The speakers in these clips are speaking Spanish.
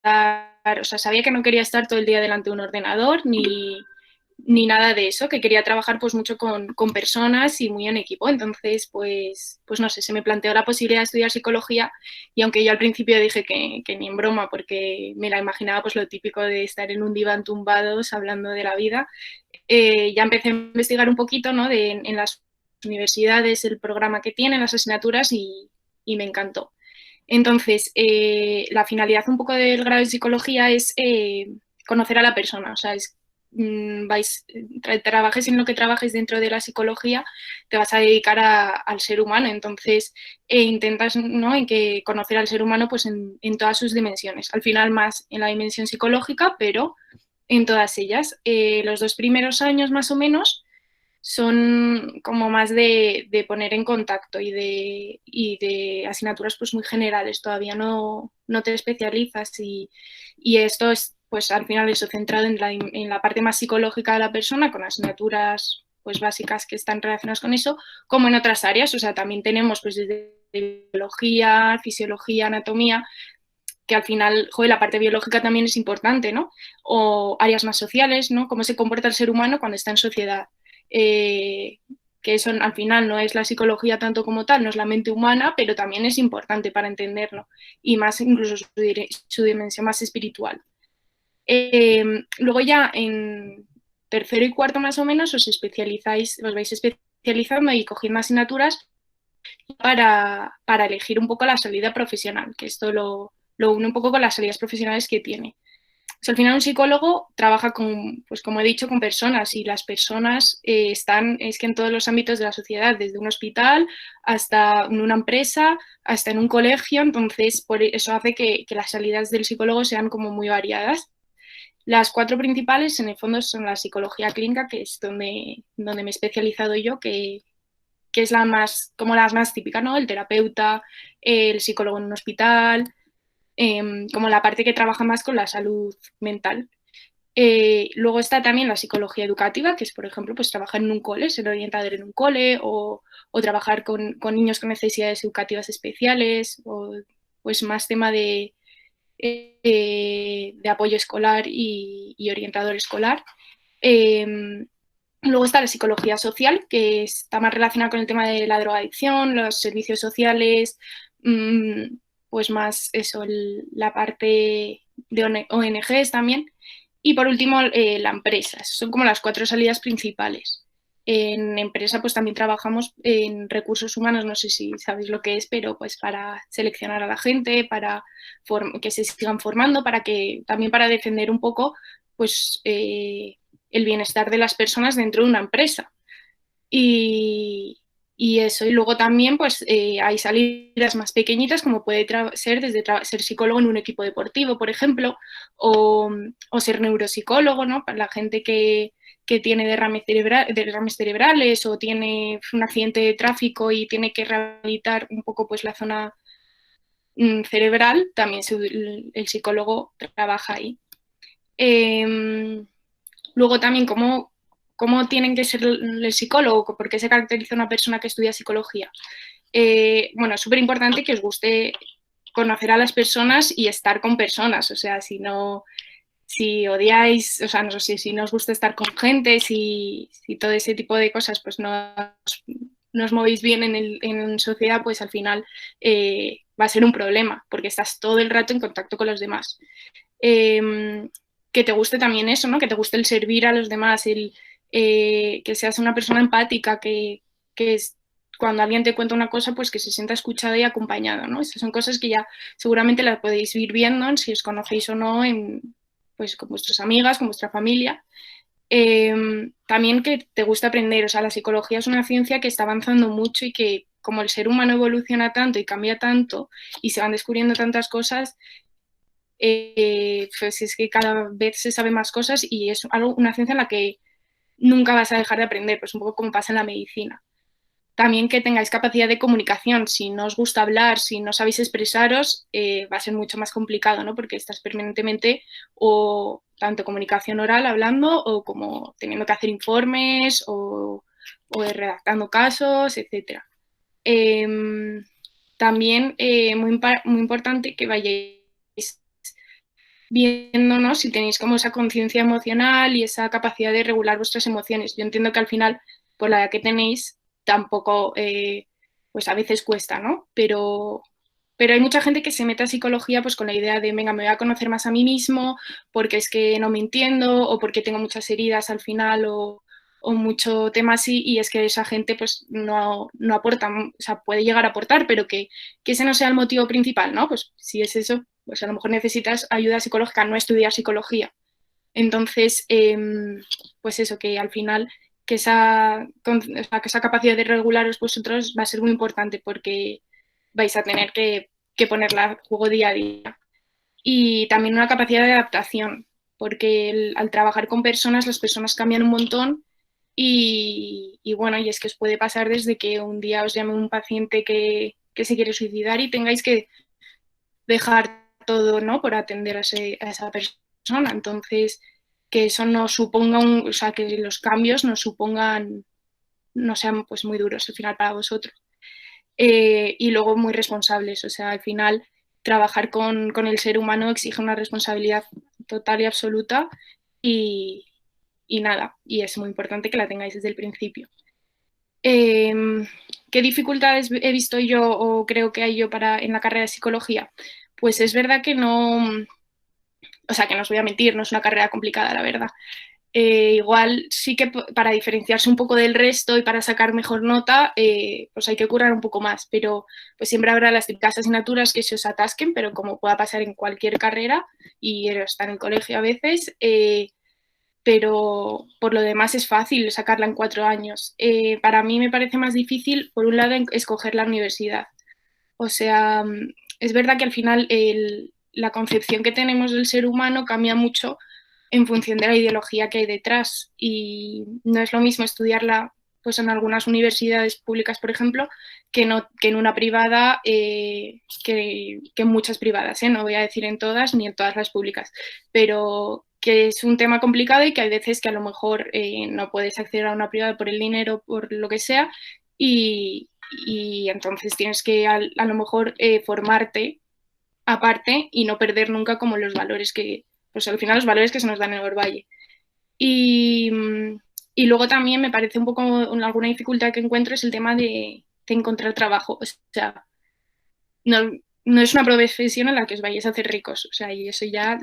o sea, sabía que no quería estar todo el día delante de un ordenador ni nada de eso, que quería trabajar pues mucho con personas y muy en equipo. Entonces, pues no sé, se me planteó la posibilidad de estudiar psicología y aunque yo al principio dije que ni en broma, porque me la imaginaba pues lo típico de estar en un diván tumbados hablando de la vida, ya empecé a investigar un poquito, ¿no? En las universidades, el programa que tienen, las asignaturas y me encantó. Entonces, la finalidad un poco del grado de psicología es conocer a la persona, o sea, trabajes en lo que trabajes dentro de la psicología, te vas a dedicar al ser humano, entonces intentas, ¿no? En que conocer al ser humano pues en todas sus dimensiones, al final más en la dimensión psicológica, pero en todas ellas. Los 2 primeros años más o menos son como más de poner en contacto y de asignaturas pues muy generales, todavía no te especializas y esto es pues al final eso centrado en la parte más psicológica de la persona con asignaturas pues básicas que están relacionadas con eso, como en otras áreas, o sea, también tenemos pues desde biología, fisiología, anatomía, que al final, joder, la parte biológica también es importante, ¿no? O áreas más sociales, ¿no? Cómo se comporta el ser humano cuando está en sociedad. Eh, que eso al final no es la psicología tanto como tal, no es la mente humana, pero también es importante para entenderlo y más incluso su dimensión más espiritual. Luego ya en tercero y cuarto más o menos os vais especializando y cogiendo asignaturas para elegir un poco la salida profesional, que esto lo une un poco con las salidas profesionales que tiene. O sea, al final un psicólogo trabaja con, pues como he dicho, con personas y las personas están, es que en todos los ámbitos de la sociedad, desde un hospital hasta en una empresa, hasta en un colegio, entonces por eso hace que las salidas del psicólogo sean como muy variadas. Las 4 principales en el fondo son la psicología clínica, que es donde me he especializado yo, que es la más, como las más típicas, ¿no? El terapeuta, el psicólogo en un hospital, como la parte que trabaja más con la salud mental. Luego está también la psicología educativa, que es, por ejemplo, pues trabajar en un cole, ser orientador en un cole o trabajar con niños con necesidades educativas especiales o pues más tema de apoyo escolar y orientador escolar. Eh, Luego está la psicología social, que está más relacionada con el tema de la drogadicción, los servicios sociales, mmm, pues más eso, la parte de ONGs también. Y por último, la empresa. Son como las 4 salidas principales. En empresa pues también trabajamos en recursos humanos, no sé si sabéis lo que es, pero pues para seleccionar a la gente, para que se sigan formando, también para defender un poco pues el bienestar de las personas dentro de una empresa. Y, y eso, y luego también pues hay salidas más pequeñitas como puede ser desde ser psicólogo en un equipo deportivo, por ejemplo, o ser neuropsicólogo, ¿no? Para la gente que tiene derrames cerebrales o tiene un accidente de tráfico y tiene que rehabilitar un poco pues la zona cerebral, también el psicólogo trabaja ahí. Eh, Luego también cómo tienen que ser el psicólogo, por qué se caracteriza una persona que estudia psicología. Bueno, es súper importante que os guste conocer a las personas y estar con personas, o sea, si odiáis, o sea, no sé si no os gusta estar con gente, si todo ese tipo de cosas, pues no os movéis bien en sociedad, pues al final va a ser un problema, porque estás todo el rato en contacto con los demás. Eh, que te guste también eso, ¿no? Que te guste el servir a los demás, que seas una persona empática, que es, cuando alguien te cuenta una cosa, pues que se sienta escuchada y acompañada, ¿no? Esas son cosas que ya seguramente las podéis ir viendo en si os conocéis o no pues con vuestras amigas, con vuestra familia. También que te gusta aprender, o sea, la psicología es una ciencia que está avanzando mucho y que como el ser humano evoluciona tanto y cambia tanto y se van descubriendo tantas cosas, pues es que cada vez se sabe más cosas y es una ciencia en la que nunca vas a dejar de aprender, pues un poco como pasa en la medicina. También que tengáis capacidad de comunicación. Si no os gusta hablar, si no sabéis expresaros, va a ser mucho más complicado, ¿no? Porque estás permanentemente o tanto comunicación oral hablando o como teniendo que hacer informes o redactando casos, etcétera. Eh, También muy importante que vayáis viendo, ¿no?, si tenéis como esa conciencia emocional y esa capacidad de regular vuestras emociones. Yo entiendo que al final, por la edad que tenéis, tampoco, pues a veces cuesta, ¿no? Pero hay mucha gente que se mete a psicología pues con la idea de, venga, me voy a conocer más a mí mismo porque es que no me entiendo o porque tengo muchas heridas al final o mucho tema así, y es que esa gente pues no aporta, o sea, puede llegar a aportar, pero que ese no sea el motivo principal, ¿no? Pues si es eso, pues a lo mejor necesitas ayuda psicológica, no estudiar psicología. Entonces, pues eso, que al final que esa capacidad de regularos vosotros va a ser muy importante porque vais a tener que ponerla a juego día a día. Y también una capacidad de adaptación, porque al trabajar con personas, las personas cambian un montón y bueno, y es que os puede pasar desde que un día os llame un paciente que se quiere suicidar y tengáis que dejar todo, ¿no?, por atender a esa persona. Entonces, que eso no suponga o sea, que los cambios no supongan, no sean pues muy duros al final para vosotros. Y luego muy responsables, o sea, al final trabajar con el ser humano exige una responsabilidad total y absoluta y, y nada, y es muy importante que la tengáis desde el principio. Eh, ¿Qué dificultades he visto yo o creo que hay yo en la carrera de psicología? Pues es verdad que no, o sea, que no os voy a mentir, no es una carrera complicada, la verdad. Igual sí que para diferenciarse un poco del resto y para sacar mejor nota, pues hay que currar un poco más, pero pues siempre habrá las típicas asignaturas que se os atasquen, pero como pueda pasar en cualquier carrera y está en el colegio a veces, pero por lo demás es fácil sacarla en 4 años. Para mí me parece más difícil, por un lado, escoger la universidad. O sea, es verdad que al final la concepción que tenemos del ser humano cambia mucho en función de la ideología que hay detrás y no es lo mismo estudiarla pues en algunas universidades públicas, por ejemplo, que en una privada, que en muchas privadas, no voy a decir en todas ni en todas las públicas, pero que es un tema complicado y que hay veces que a lo mejor no puedes acceder a una privada por el dinero, por lo que sea, y entonces tienes que a lo mejor formarte aparte y no perder nunca como los valores pues al final los valores que se nos dan en el Valle. Y, y luego también me parece un poco alguna dificultad que encuentro es el tema de encontrar trabajo. O sea, no, no es una profesión en la que os vayáis a hacer ricos, o sea, y eso ya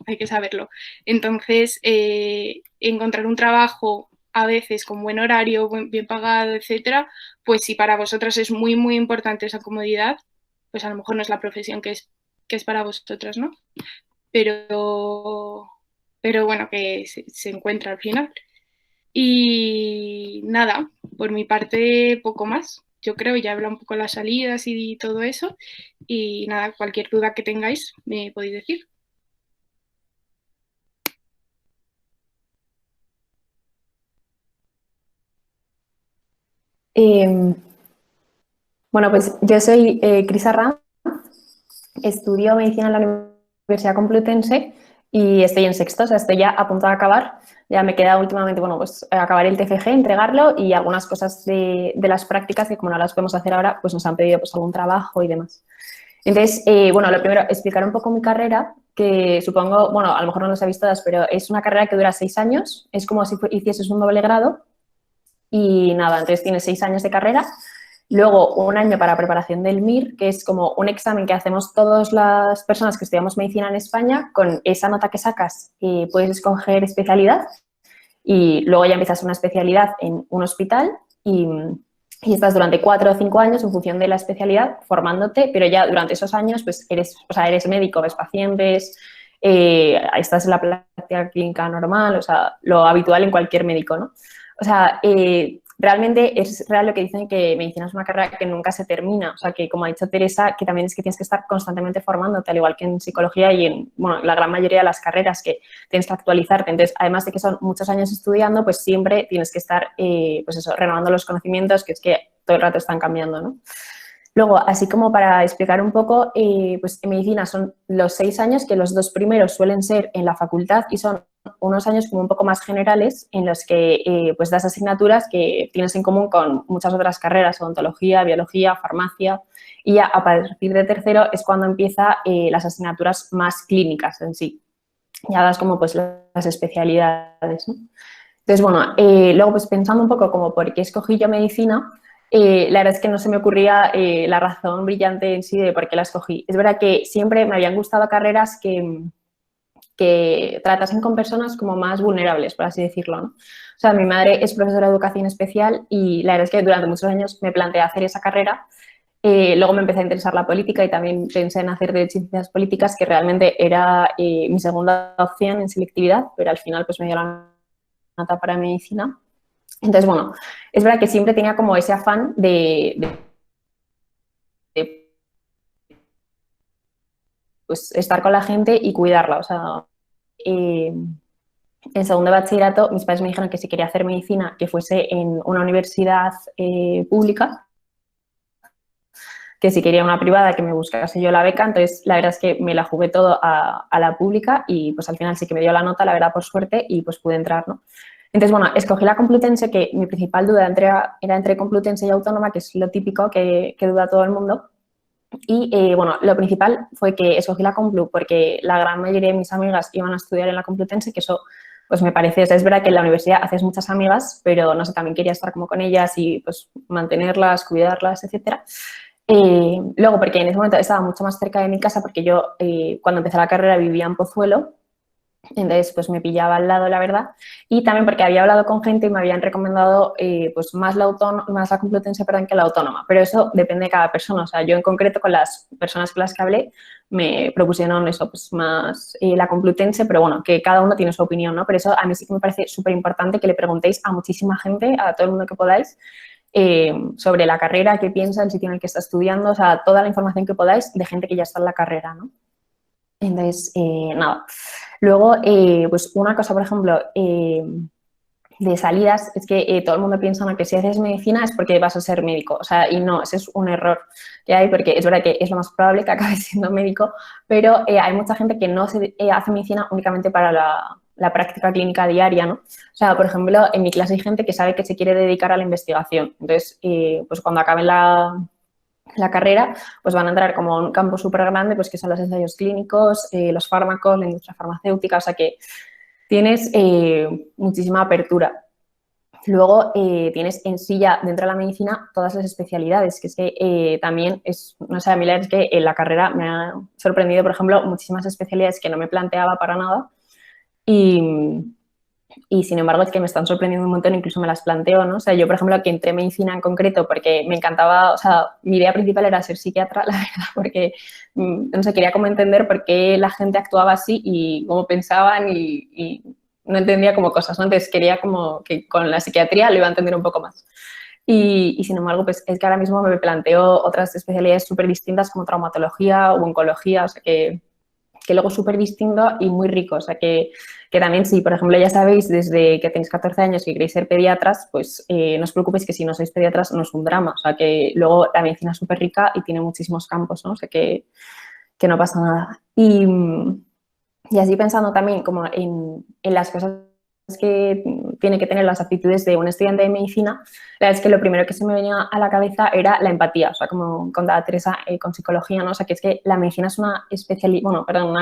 hay que saberlo. Entonces, encontrar un trabajo a veces con buen horario, bien pagado, etcétera, pues si para vosotras es muy, muy importante esa comodidad, pues a lo mejor no es la profesión que es para vosotras, ¿no? Pero, pero bueno, que se encuentra al final. Y nada, por mi parte, poco más. Yo creo, ya habla un poco de las salidas y todo eso. Y nada, cualquier duda que tengáis, me podéis decir. Eh, bueno, pues yo soy Cris Arram, estudio medicina en la Universidad Complutense y estoy en sexto, o sea, estoy ya a punto de acabar. Ya me queda últimamente, bueno, pues acabar el TFG, entregarlo y algunas cosas de las prácticas que como no las podemos hacer ahora, pues nos han pedido pues algún trabajo y demás. Entonces, bueno, lo primero, explicar un poco mi carrera, que supongo, bueno, a lo mejor no las habéis todas, pero es una carrera que dura 6 años, es como si hicieses un doble grado y nada, entonces tienes 6 años de carrera. Luego, un año para preparación del MIR, que es como un examen que hacemos todas las personas que estudiamos medicina en España. Con esa nota que sacas, puedes escoger especialidad y luego ya empiezas una especialidad en un hospital y estás durante 4 o 5 años en función de la especialidad formándote, pero ya durante esos años pues eres médico, ves pacientes, estás en la práctica clínica normal, o sea, lo habitual en cualquier médico, ¿no? O sea, realmente es real lo que dicen que medicina es una carrera que nunca se termina. O sea, que como ha dicho Teresa, que también es que tienes que estar constantemente formándote, al igual que en psicología y en, bueno, la gran mayoría de las carreras que tienes que actualizarte. Entonces, además de que son muchos años estudiando, pues siempre tienes que estar, pues eso, renovando los conocimientos, que es que todo el rato están cambiando, ¿no? Luego, así como para explicar un poco, pues en medicina son los 6 años, que los 2 primeros suelen ser en la facultad y son unos años como un poco más generales en los que pues das asignaturas que tienes en común con muchas otras carreras, odontología, biología, farmacia, y ya a partir de tercero es cuando empieza las asignaturas más clínicas en sí. Ya das como pues las especialidades, ¿no? Entonces, bueno, luego pues pensando un poco como por qué escogí yo medicina, la verdad es que no se me ocurría la razón brillante en sí de por qué la escogí. Es verdad que siempre me habían gustado carreras que tratasen con personas como más vulnerables, por así decirlo, ¿no? O sea, mi madre es profesora de educación especial y la verdad es que durante muchos años me planteé hacer esa carrera. Luego me empecé a interesar la política y también pensé en hacer de ciencias políticas, que realmente era mi segunda opción en selectividad, pero al final pues me dio la nota para medicina. Entonces, bueno, es verdad que siempre tenía como ese afán de, pues, estar con la gente y cuidarla. O sea, en segundo de bachillerato mis padres me dijeron que si quería hacer medicina, que fuese en una universidad pública, que si quería una privada, que me buscase yo la beca. Entonces, la verdad es que me la jugué todo a la pública y pues al final sí que me dio la nota, la verdad, por suerte, y pues pude entrar, ¿no? Entonces, bueno, escogí la Complutense, que mi principal duda era entre Complutense y Autónoma, que es lo típico que duda todo el mundo. Y, bueno, lo principal fue que escogí la Complu porque la gran mayoría de mis amigas iban a estudiar en la Complutense, que eso pues me parece, o sea, es verdad que en la universidad haces muchas amigas, pero no sé, también quería estar como con ellas y pues mantenerlas, cuidarlas, etcétera. Luego, porque en ese momento estaba mucho más cerca de mi casa, porque yo cuando empecé la carrera vivía en Pozuelo, entonces pues me pillaba al lado, la verdad, y también porque había hablado con gente y me habían recomendado pues más la Complutense, perdón, que la Autónoma, pero eso depende de cada persona. O sea, yo en concreto con las personas con las que hablé me propusieron eso, pues más la Complutense, pero bueno, que cada uno tiene su opinión, ¿no? Pero eso a mí sí que me parece súper importante que le preguntéis a muchísima gente, a todo el mundo que podáis, sobre la carrera, qué piensa, el sitio en el que está estudiando, o sea, toda la información que podáis de gente que ya está en la carrera, ¿no? Entonces, nada. Luego, pues una cosa, por ejemplo, de salidas, es que todo el mundo piensa, ¿no?, que si haces medicina es porque vas a ser médico. O sea, y no, ese es un error que hay, porque es verdad que es lo más probable que acabes siendo médico, pero hay mucha gente que no hace medicina únicamente para la práctica clínica diaria, ¿no? O sea, por ejemplo, en mi clase hay gente que sabe que se quiere dedicar a la investigación. Entonces, pues cuando acaben la carrera, pues van a entrar como a un campo súper grande, pues que son los ensayos clínicos, los fármacos, la industria farmacéutica, o sea que tienes muchísima apertura. Luego tienes en sí ya dentro de la medicina todas las especialidades, que es que también es, no sé, a mí la verdad es que en la carrera me ha sorprendido, por ejemplo, muchísimas especialidades que no me planteaba para nada y sin embargo es que me están sorprendiendo un montón, incluso me las planteo, ¿no? O sea, yo, por ejemplo, que entré en medicina en concreto porque me encantaba, o sea, mi idea principal era ser psiquiatra, la verdad, porque, no sé, quería como entender por qué la gente actuaba así y cómo pensaban y no entendía como cosas, ¿no? Entonces quería como que con la psiquiatría lo iba a entender un poco más. Y sin embargo, pues es que ahora mismo me planteo otras especialidades súper distintas como traumatología o oncología, o sea que luego es súper distinto y muy rico. O sea, que también si, por ejemplo, ya sabéis desde que tenéis 14 años que queréis ser pediatras, pues no os preocupéis que si no sois pediatras no es un drama. O sea, que luego la medicina es súper rica y tiene muchísimos campos, ¿no? O sea, que no pasa nada. Y así pensando también como en las cosas que tiene que tener las aptitudes de un estudiante de medicina, la verdad es que lo primero que se me venía a la cabeza era la empatía, o sea, como contaba Teresa con psicología, ¿no? O sea, que es que la medicina es una especialidad, bueno, perdón,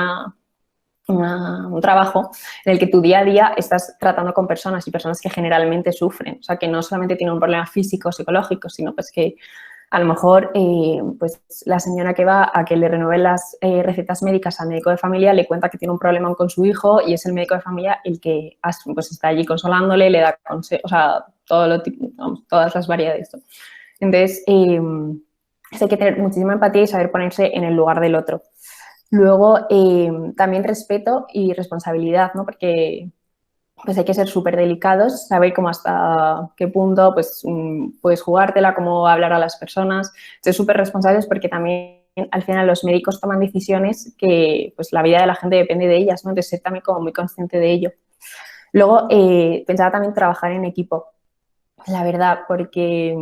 un trabajo en el que tu día a día estás tratando con personas y personas que generalmente sufren, o sea, que no solamente tienen un problema físico o psicológico, sino pues que a lo mejor pues la señora que va a que le renueven las recetas médicas al médico de familia le cuenta que tiene un problema con su hijo y es el médico de familia el que pues, está allí consolándole, le da consejos, o sea, todas las variedades. Entonces, hay que tener muchísima empatía y saber ponerse en el lugar del otro. Luego, también respeto y responsabilidad, ¿no? Porque pues hay que ser súper delicados, saber cómo hasta qué punto pues, puedes jugártela, cómo hablar a las personas, ser súper responsables porque también al final los médicos toman decisiones que pues la vida de la gente depende de ellas, ¿no? Entonces ser también como muy consciente de ello. Luego pensaba también trabajar en equipo, la verdad, porque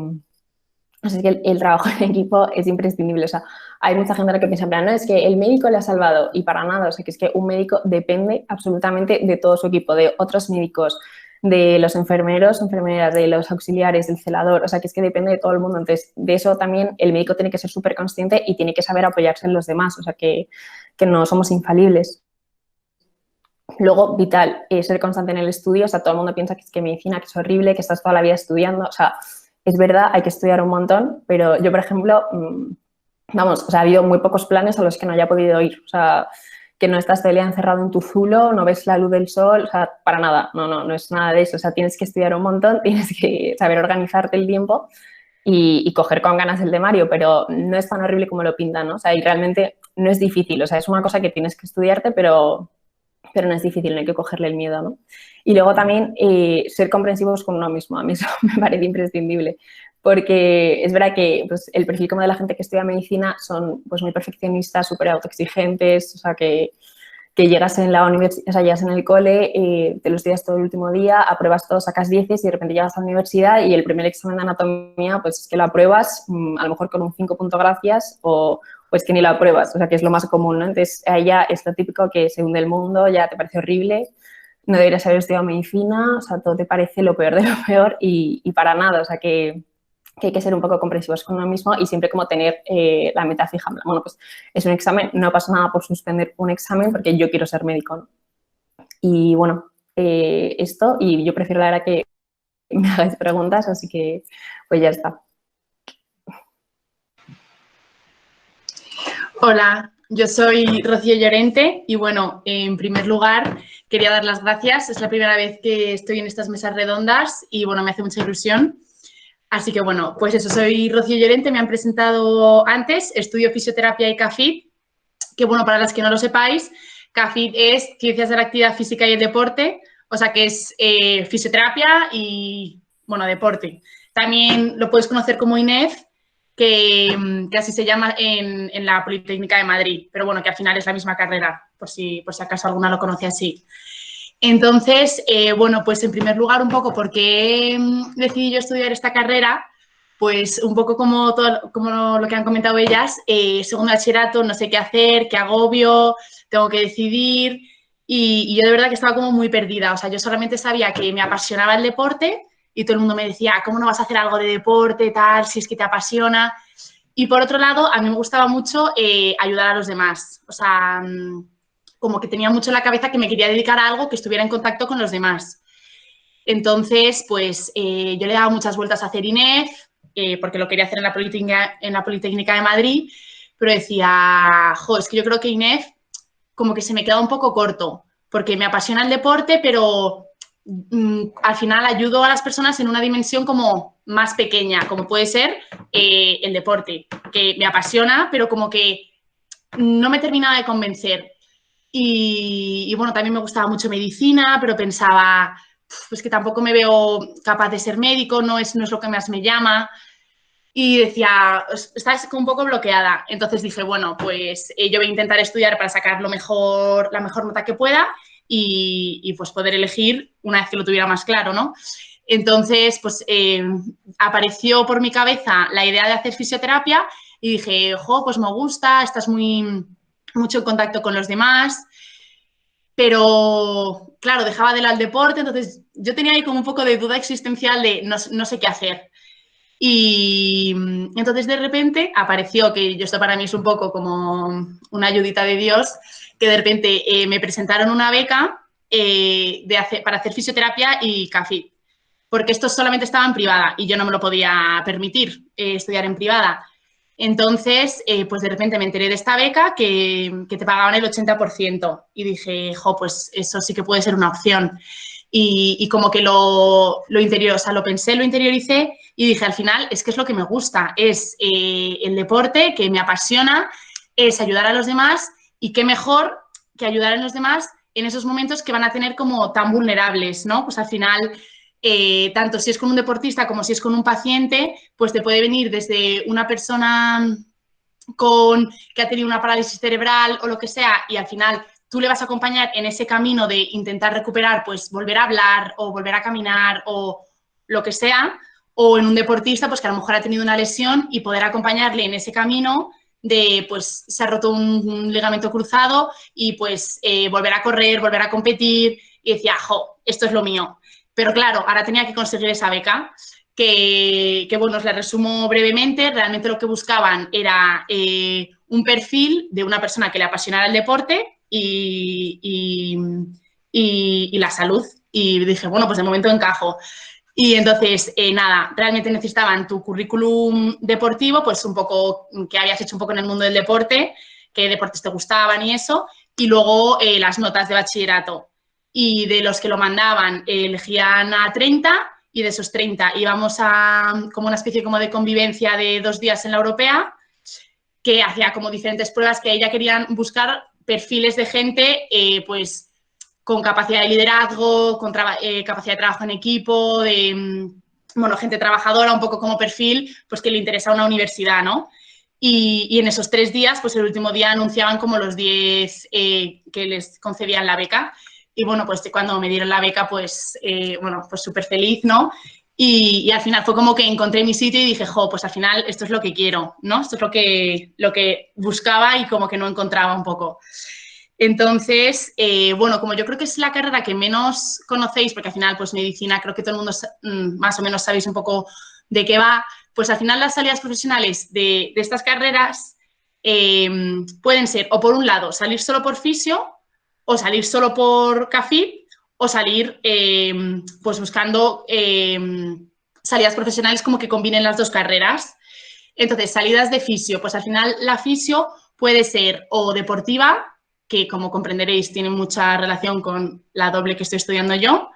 Así que el trabajo en equipo es imprescindible. O sea, hay mucha gente a la que piensa, no, es que el médico le ha salvado y para nada. O sea, que es que un médico depende absolutamente de todo su equipo, de otros médicos, de los enfermeros, enfermeras, de los auxiliares, del celador. O sea, que es que depende de todo el mundo. Entonces, de eso también el médico tiene que ser súper consciente y tiene que saber apoyarse en los demás. O sea, que no somos infalibles. Luego, vital, ser constante en el estudio. O sea, todo el mundo piensa que es que medicina, que es horrible, que estás toda la vida estudiando. O sea, es verdad, hay que estudiar un montón, pero yo, por ejemplo, vamos, o sea, ha habido muy pocos planes a los que no haya podido ir. O sea, que no estás todo el día encerrado en tu zulo, no ves la luz del sol, o sea, para nada, no es nada de eso. O sea, tienes que estudiar un montón, tienes que saber organizarte el tiempo y coger con ganas el temario, pero no es tan horrible como lo pintan, ¿no? O sea, y realmente no es difícil. O sea, es una cosa que tienes que estudiarte, pero no es difícil, no hay que cogerle el miedo, ¿no? Y luego también ser comprensivos con uno mismo, a mí eso me parece imprescindible, porque es verdad que pues, el perfil como de la gente que estudia medicina son pues muy perfeccionistas, súper autoexigentes, o sea, que llegas en la universidad, o sea, llegas en el cole, te lo estudias todo el último día, apruebas todo, sacas 10 y de repente llegas a la universidad y el primer examen de anatomía, pues es que lo apruebas, a lo mejor con un 5 punto gracias o pues que ni lo apruebas, o sea, que es lo más común, ¿no? Entonces, ahí ya es lo típico que se hunde el mundo, ya te parece horrible, no deberías haber estudiado medicina, o sea, todo te parece lo peor de lo peor y para nada, o sea, que hay que ser un poco comprensivos con uno mismo y siempre como tener la meta fija. Bueno, pues es un examen, no pasa nada por suspender un examen porque yo quiero ser médico, ¿no? Y bueno, esto, y yo prefiero la verdad que me hagáis preguntas, así que pues ya está. Hola, yo soy Rocío Llorente y bueno, en primer lugar quería dar las gracias. Es la primera vez que estoy en estas mesas redondas y bueno, me hace mucha ilusión. Así que bueno, pues eso, soy Rocío Llorente, me han presentado antes, estudio fisioterapia y CAFID, que bueno, para las que no lo sepáis, CAFID es Ciencias de la Actividad Física y el Deporte, o sea que es fisioterapia y bueno, deporte. También lo puedes conocer como INEF, que así se llama en la Politécnica de Madrid, pero bueno, que al final es la misma carrera, por si acaso alguna lo conoce así. Entonces, bueno, pues en primer lugar, un poco porque decidí yo estudiar esta carrera, pues un poco como, como lo que han comentado ellas, segundo bachillerato, no sé qué hacer, qué agobio, tengo que decidir y yo de verdad que estaba como muy perdida, o sea, yo solamente sabía que me apasionaba el deporte y todo el mundo me decía, ¿cómo no vas a hacer algo de deporte, tal, si es que te apasiona? Y por otro lado, a mí me gustaba mucho ayudar a los demás, o sea, como que tenía mucho en la cabeza que me quería dedicar a algo que estuviera en contacto con los demás. Entonces, pues yo le daba muchas vueltas a hacer INEF, porque lo quería hacer en la Politécnica de Madrid, pero decía, jo, es que yo creo que INEF como que se me queda un poco corto, porque me apasiona el deporte, pero al final ayudo a las personas en una dimensión como más pequeña, como puede ser el deporte, que me apasiona, pero como que no me terminaba de convencer. Y bueno, también me gustaba mucho medicina, pero pensaba, pues que tampoco me veo capaz de ser médico, no es lo que más me llama. Y decía, estás un poco bloqueada. Entonces dije, bueno, pues yo voy a intentar estudiar para sacar la mejor nota que pueda y pues poder elegir una vez que lo tuviera más claro, ¿no? Entonces, pues apareció por mi cabeza la idea de hacer fisioterapia y dije, jo, pues me gusta, estás mucho en contacto con los demás, pero claro, dejaba de lado el deporte, entonces yo tenía ahí como un poco de duda existencial de no sé qué hacer. Y entonces de repente apareció, que esto para mí es un poco como una ayudita de Dios, que de repente me presentaron una beca para hacer fisioterapia y CAFID, porque esto solamente estaba en privada y yo no me lo podía permitir estudiar en privada. Entonces, pues de repente me enteré de esta beca que te pagaban el 80% y dije, jo, pues eso sí que puede ser una opción. Y como que lo pensé, lo interioricé y dije, al final, es que es lo que me gusta, es el deporte que me apasiona, es ayudar a los demás y qué mejor que ayudar a los demás en esos momentos que van a tener como tan vulnerables, ¿no? Pues al final, tanto si es con un deportista como si es con un paciente, pues te puede venir desde una persona que ha tenido una parálisis cerebral o lo que sea y al final tú le vas a acompañar en ese camino de intentar recuperar, pues volver a hablar o volver a caminar o lo que sea, o en un deportista pues que a lo mejor ha tenido una lesión y poder acompañarle en ese camino de pues se ha roto un ligamento cruzado y pues volver a correr, volver a competir y decía, jo, esto es lo mío. Pero claro, ahora tenía que conseguir esa beca que bueno, os la resumo brevemente. Realmente lo que buscaban era un perfil de una persona que le apasionara el deporte y la salud. Y dije, bueno, pues de momento encajo. Y entonces, nada, realmente necesitaban tu currículum deportivo, pues un poco que habías hecho un poco en el mundo del deporte, qué deportes te gustaban y eso, y luego las notas de bachillerato. Y de los que lo mandaban, elegían a 30 y de esos 30 íbamos a como una especie como de convivencia de 2 días en la europea, que hacía como diferentes pruebas que ella querían buscar perfiles de gente, pues con capacidad de liderazgo, con capacidad de trabajo en equipo, de, bueno, gente trabajadora, un poco como perfil, pues que le interesa una universidad, ¿no? Y en esos 3 días, pues el último día anunciaban como los 10 que les concedían la beca. Y bueno, pues cuando me dieron la beca, pues, bueno, pues súper feliz, ¿no? Y al final fue como que encontré mi sitio y dije, jo, pues al final esto es lo que quiero, ¿no? Esto es lo que buscaba y como que no encontraba un poco. Entonces, bueno, como yo creo que es la carrera que menos conocéis, porque al final, pues medicina, creo que todo el mundo más o menos sabéis un poco de qué va, pues al final las salidas profesionales de estas carreras pueden ser, o por un lado, salir solo por fisio, o salir solo por CAFIP, o salir pues buscando salidas profesionales como que combinen las 2 carreras. Entonces, salidas de fisio, pues al final la fisio puede ser o deportiva, que como comprenderéis tiene mucha relación con la doble que estoy estudiando yo,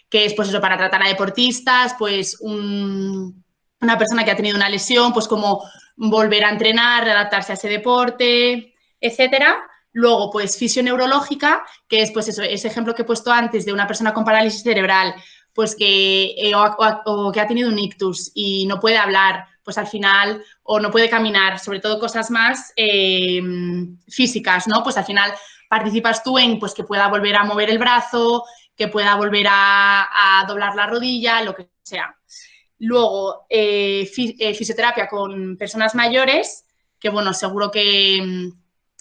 que es pues eso, para tratar a deportistas, pues una persona que ha tenido una lesión, pues como volver a entrenar, readaptarse a ese deporte, etcétera. Luego, pues fisioneurológica, que es pues eso, ese ejemplo que he puesto antes de una persona con parálisis cerebral, pues que, o que ha tenido un ictus y no puede hablar, pues al final, o no puede caminar, sobre todo cosas más físicas, ¿no? Pues al final participas tú en pues que pueda volver a mover el brazo, que pueda volver a doblar la rodilla, lo que sea. Luego, fisioterapia con personas mayores, que bueno, seguro que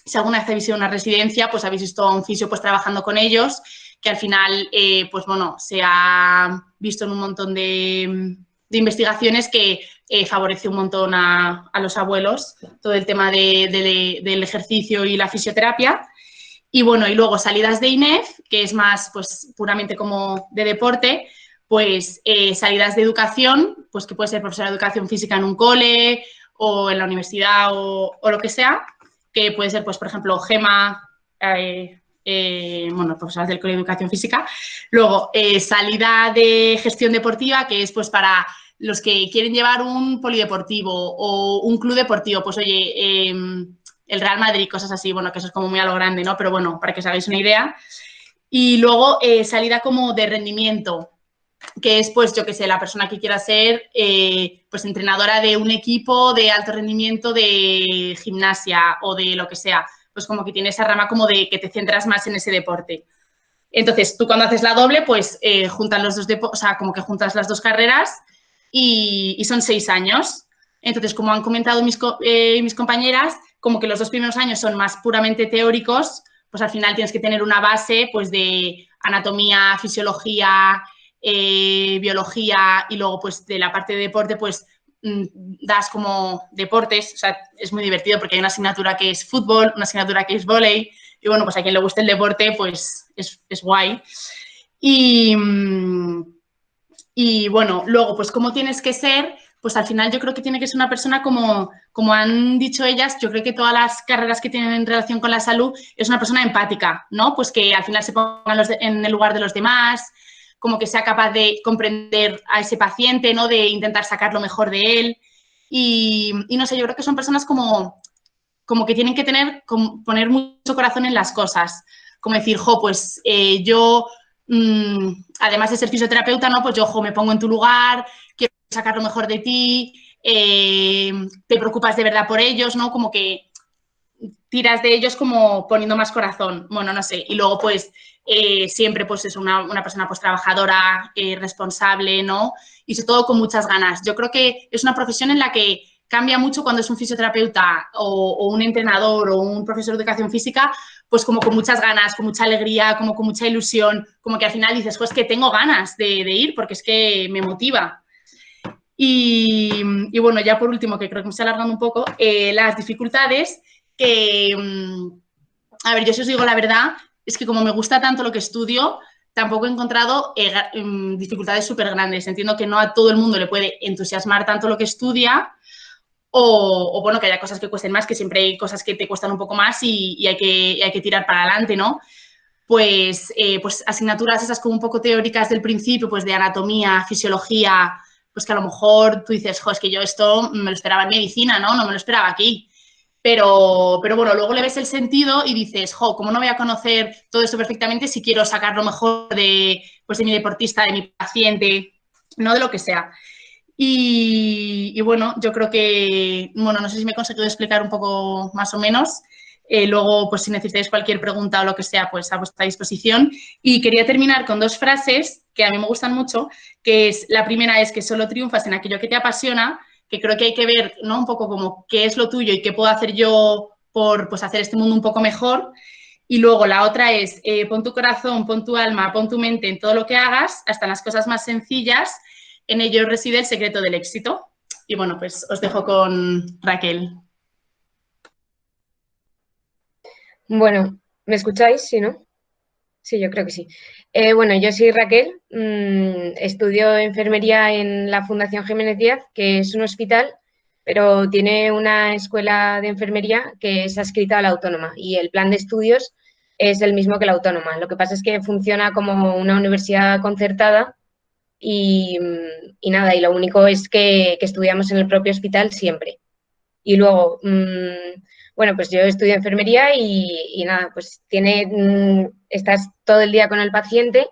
si alguna vez habéis ido a una residencia, pues habéis visto a un fisio pues trabajando con ellos, que al final, pues bueno, se ha visto en un montón de investigaciones que favorece un montón a los abuelos, todo el tema del ejercicio y la fisioterapia. Y bueno, y luego salidas de INEF, que es más pues puramente como de deporte, pues salidas de educación, pues que puede ser profesora de educación física en un cole o en la universidad o lo que sea, que puede ser pues por ejemplo Gema, bueno, profesoras del cole de educación física. Luego salida de gestión deportiva, que es pues para los que quieren llevar un polideportivo o un club deportivo, pues oye, el Real Madrid, cosas así, bueno, que eso es como muy a lo grande, ¿no? Pero bueno, para que os hagáis una idea. Y luego salida como de rendimiento, que es, pues, yo qué sé, la persona que quiera ser, pues, entrenadora de un equipo de alto rendimiento de gimnasia o de lo que sea. Pues como que tiene esa rama como de que te centras más en ese deporte. Entonces, tú cuando haces la doble, pues, juntan los dos, o sea, como que juntas las 2 carreras y son 6 años. Entonces, como han comentado mis compañeras, como que los 2 primeros años son más puramente teóricos, pues al final tienes que tener una base pues de anatomía, fisiología, biología y luego pues de la parte de deporte pues das como deportes, o sea, es muy divertido porque hay una asignatura que es fútbol, una asignatura que es vóley y bueno, pues a quien le guste el deporte pues es guay. Y bueno, luego, pues cómo tienes que ser, pues al final yo creo que tiene que ser una persona como han dicho ellas, yo creo que todas las carreras que tienen en relación con la salud es una persona empática, ¿no? Pues que al final se ponga en el lugar de los demás, como que sea capaz de comprender a ese paciente, ¿no? De intentar sacar lo mejor de él. Y no sé, yo creo que son personas como que tienen que poner mucho corazón en las cosas. Como decir, jo, pues yo además de ser fisioterapeuta, ¿no? Pues yo, jo, me pongo en tu lugar, quiero sacar lo mejor de ti, te preocupas de verdad por ellos, ¿no? Como que tiras de ellos como poniendo más corazón, bueno, no sé, y luego pues siempre pues es una persona pues trabajadora, responsable, ¿no? Y sobre todo con muchas ganas. Yo creo que es una profesión en la que cambia mucho cuando es un fisioterapeuta o un entrenador o un profesor de educación física, pues como con muchas ganas, con mucha alegría, como con mucha ilusión, como que al final dices, pues que tengo ganas de ir porque es que me motiva. Y bueno, ya por último, que creo que me está alargando un poco, las dificultades que, a ver, yo si os digo la verdad, es que como me gusta tanto lo que estudio, tampoco he encontrado dificultades súper grandes. Entiendo que no a todo el mundo le puede entusiasmar tanto lo que estudia o bueno, que haya cosas que cuesten más, que siempre hay cosas que te cuestan un poco más y hay que tirar para adelante, ¿no? Pues asignaturas esas como un poco teóricas del principio, pues de anatomía, fisiología, pues que a lo mejor tú dices, jo, es que yo esto me lo esperaba en medicina, ¿no? No me lo esperaba aquí. Pero bueno, luego le ves el sentido y dices, jo, ¿cómo no voy a conocer todo esto perfectamente si quiero sacar lo mejor pues de mi deportista, de mi paciente, no de lo que sea? Y bueno, yo creo que, bueno, no sé si me he conseguido explicar un poco más o menos. Luego, pues si necesitáis cualquier pregunta o lo que sea, pues a vuestra disposición. Y quería terminar con 2 frases que a mí me gustan mucho, que es, la primera es que solo triunfas en aquello que te apasiona, que creo que hay que ver, ¿no? Un poco como qué es lo tuyo y qué puedo hacer yo por pues, hacer este mundo un poco mejor. Y luego la otra es, pon tu corazón, pon tu alma, pon tu mente en todo lo que hagas, hasta en las cosas más sencillas, en ello reside el secreto del éxito. Y bueno, pues os dejo con Raquel. Bueno, ¿me escucháis? ¿Sí, no? Sí, yo creo que sí. Bueno, yo soy Raquel, estudio enfermería en la Fundación Jiménez Díaz, que es un hospital, pero tiene una escuela de enfermería que es adscrita a la autónoma y el plan de estudios es el mismo que la autónoma. Lo que pasa es que funciona como una universidad concertada y nada, y lo único es que estudiamos en el propio hospital siempre. Y luego, bueno, pues yo estudio enfermería y nada, pues estás todo el día con el paciente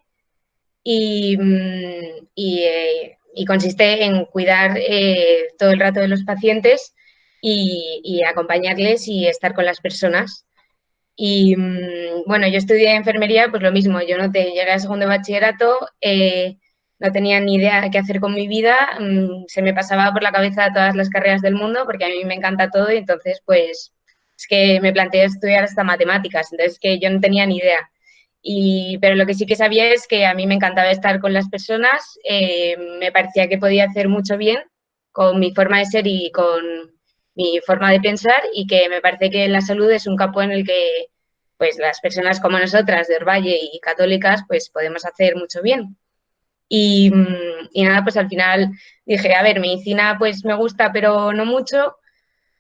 y, y consiste en cuidar todo el rato de los pacientes y acompañarles y estar con las personas. Y bueno, yo estudié enfermería, pues lo mismo, yo no te llegué a segundo de bachillerato, no tenía ni idea de qué hacer con mi vida, se me pasaba por la cabeza todas las carreras del mundo porque a mí me encanta todo y entonces pues es que me planteé estudiar hasta matemáticas, entonces que yo no tenía ni idea. Pero lo que sí que sabía es que a mí me encantaba estar con las personas, me parecía que podía hacer mucho bien con mi forma de ser y con mi forma de pensar y que me parece que la salud es un campo en el que pues las personas como nosotras de Orvalle y católicas pues podemos hacer mucho bien. Y nada, pues al final dije, a ver, medicina pues me gusta pero no mucho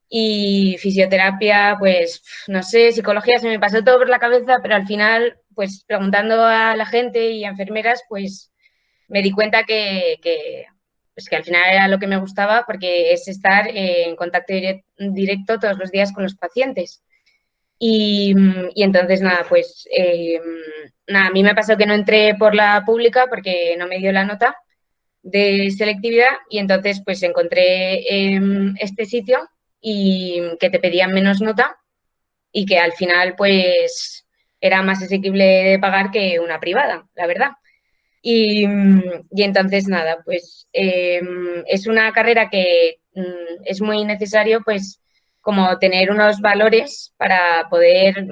y fisioterapia pues no sé, psicología se me pasó todo por la cabeza, pero al final pues preguntando a la gente y a enfermeras pues me di cuenta pues que al final era lo que me gustaba porque es estar en contacto directo todos los días con los pacientes. Y entonces, nada, pues nada, a mí me pasó que no entré por la pública porque no me dio la nota de selectividad y entonces pues encontré este sitio y que te pedían menos nota y que al final pues era más asequible de pagar que una privada, la verdad. Y entonces, nada, pues es una carrera que es muy necesario, pues, como tener unos valores para poder,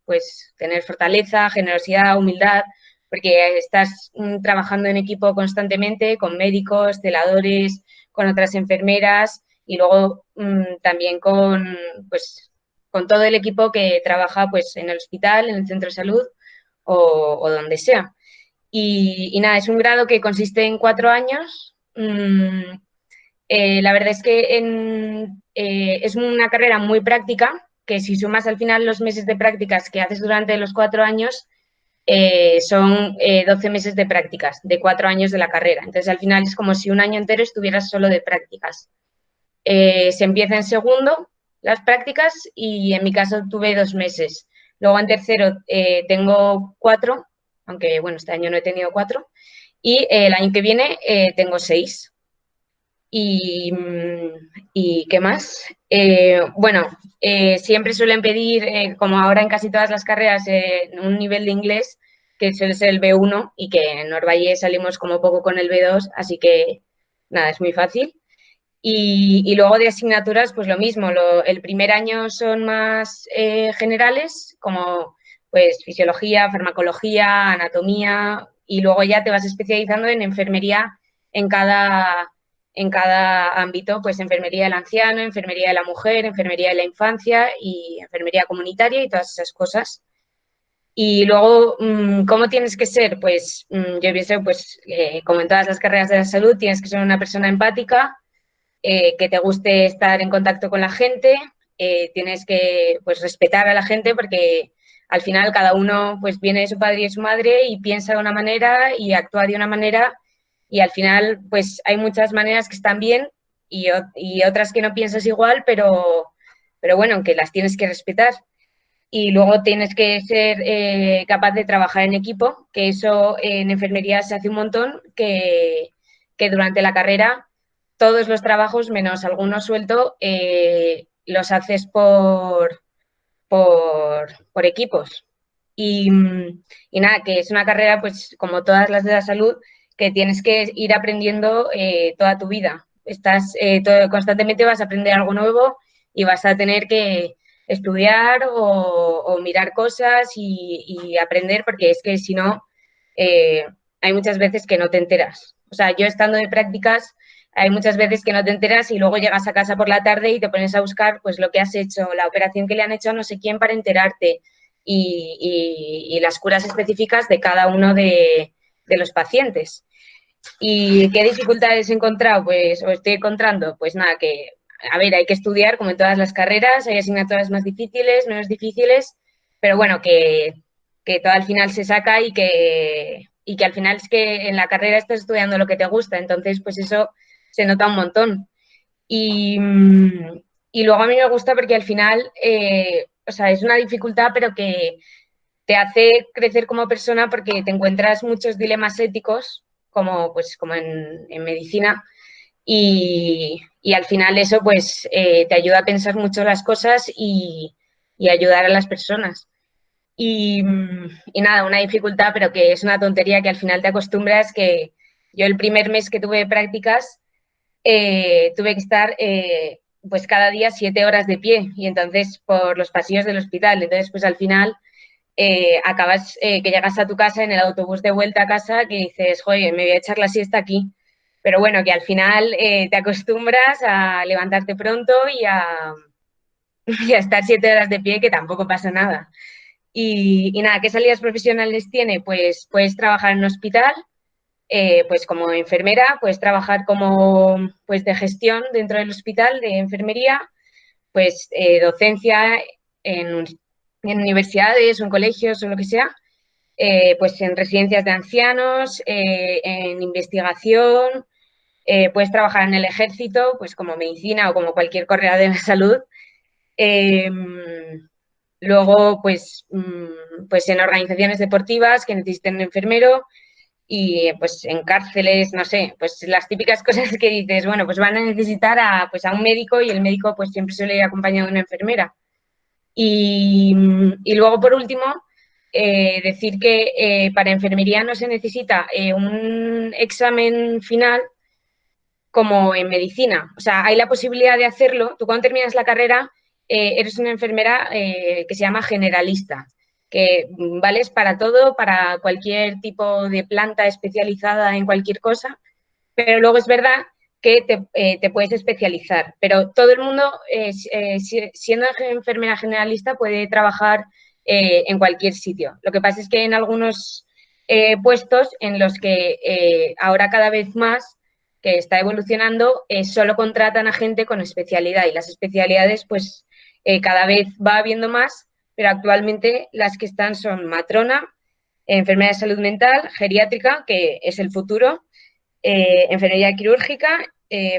pues, tener fortaleza, generosidad, humildad, porque estás trabajando en equipo constantemente con médicos, celadores, con otras enfermeras y luego también pues, con todo el equipo que trabaja, pues, en el hospital, en el centro de salud o donde sea. Y nada, es un grado que consiste en 4 años. La verdad es que es una carrera muy práctica, que si sumas al final los meses de prácticas que haces durante los 4 años, son 12 meses de prácticas, de 4 años de la carrera. Entonces, al final es como si un año entero estuvieras solo de prácticas. Se empieza en segundo las prácticas y en mi caso tuve 2 meses. Luego en tercero tengo 4, aunque bueno, este año no he tenido 4, y el año que viene tengo 6. ¿Y qué más? Bueno, siempre suelen pedir, como ahora en casi todas las carreras, un nivel de inglés que suele ser el B1 y que en Orvalle salimos como poco con el B2, así que nada, es muy fácil. Y luego de asignaturas, pues lo mismo, el primer año son más generales, como pues fisiología, farmacología, anatomía, y luego ya te vas especializando en enfermería en cada ámbito, pues enfermería del anciano, enfermería de la mujer, enfermería de la infancia y enfermería comunitaria y todas esas cosas. Y luego, ¿cómo tienes que ser? Pues yo pienso, pues como en todas las carreras de la salud, tienes que ser una persona empática, que te guste estar en contacto con la gente, tienes que pues, respetar a la gente porque al final cada uno pues, viene de su padre y de su madre y piensa de una manera y actúa de una manera y al final pues hay muchas maneras que están bien y otras que no piensas igual, pero bueno, que las tienes que respetar. Y luego tienes que ser capaz de trabajar en equipo, que eso en enfermería se hace un montón, que durante la carrera todos los trabajos, menos algunos suelto, los haces por equipos. Y, y, nada, que es una carrera, pues como todas las de la salud, que tienes que ir aprendiendo toda tu vida. Constantemente vas a aprender algo nuevo y vas a tener que estudiar o mirar cosas y aprender, porque es que si no, hay muchas veces que no te enteras. O sea, yo estando de prácticas, hay muchas veces que no te enteras y luego llegas a casa por la tarde y te pones a buscar pues lo que has hecho, la operación que le han hecho a no sé quién para enterarte y las curas específicas de cada uno de los pacientes. ¿Y qué dificultades he encontrado? Pues, o estoy encontrando, pues nada, que, a ver, hay que estudiar como en todas las carreras, hay asignaturas más difíciles, menos difíciles, pero bueno, que todo al final se saca y que al final es que en la carrera estás estudiando lo que te gusta, entonces pues eso se nota un montón. Y, y luego a mí me gusta porque al final, o sea, es una dificultad, pero que te hace crecer como persona porque te encuentras muchos dilemas éticos, como, pues, como en medicina, y al final eso pues te ayuda a pensar mucho las cosas y ayudar a las personas. Y nada, una dificultad, pero que es una tontería que al final te acostumbras, que yo el primer mes que tuve prácticas tuve que estar pues cada día 7 horas de pie y entonces por los pasillos del hospital. Entonces pues al final acabas que llegas a tu casa en el autobús de vuelta a casa que dices, joder, me voy a echar la siesta aquí. Pero bueno, que al final te acostumbras a levantarte pronto y a estar 7 horas de pie, que tampoco pasa nada. Y nada, ¿qué salidas profesionales tiene? Pues puedes trabajar en un hospital, pues como enfermera, puedes trabajar como pues de gestión dentro del hospital de enfermería, pues docencia en, en universidades o en colegios o lo que sea, pues en residencias de ancianos, en investigación, puedes trabajar en el ejército, pues como medicina o como cualquier carrera de la salud. Eh, Luego, pues en organizaciones deportivas que necesiten un enfermero y pues en cárceles, no sé, pues las típicas cosas que dices, bueno, pues van a necesitar a un médico y el médico pues siempre suele ir acompañado de una enfermera. Y luego, por último, decir que para enfermería no se necesita un examen final como en medicina. O sea, hay la posibilidad de hacerlo. Tú cuando terminas la carrera eres una enfermera que se llama generalista, que vales para todo, para cualquier tipo de planta especializada en cualquier cosa, pero luego es verdad que te puedes especializar. Pero todo el mundo, siendo enfermera generalista, puede trabajar en cualquier sitio. Lo que pasa es que en algunos puestos en los que ahora cada vez más que está evolucionando, solo contratan a gente con especialidad y las especialidades pues cada vez va habiendo más, pero actualmente las que están son matrona, enfermera de salud mental, geriátrica, que es el futuro, enfermería quirúrgica,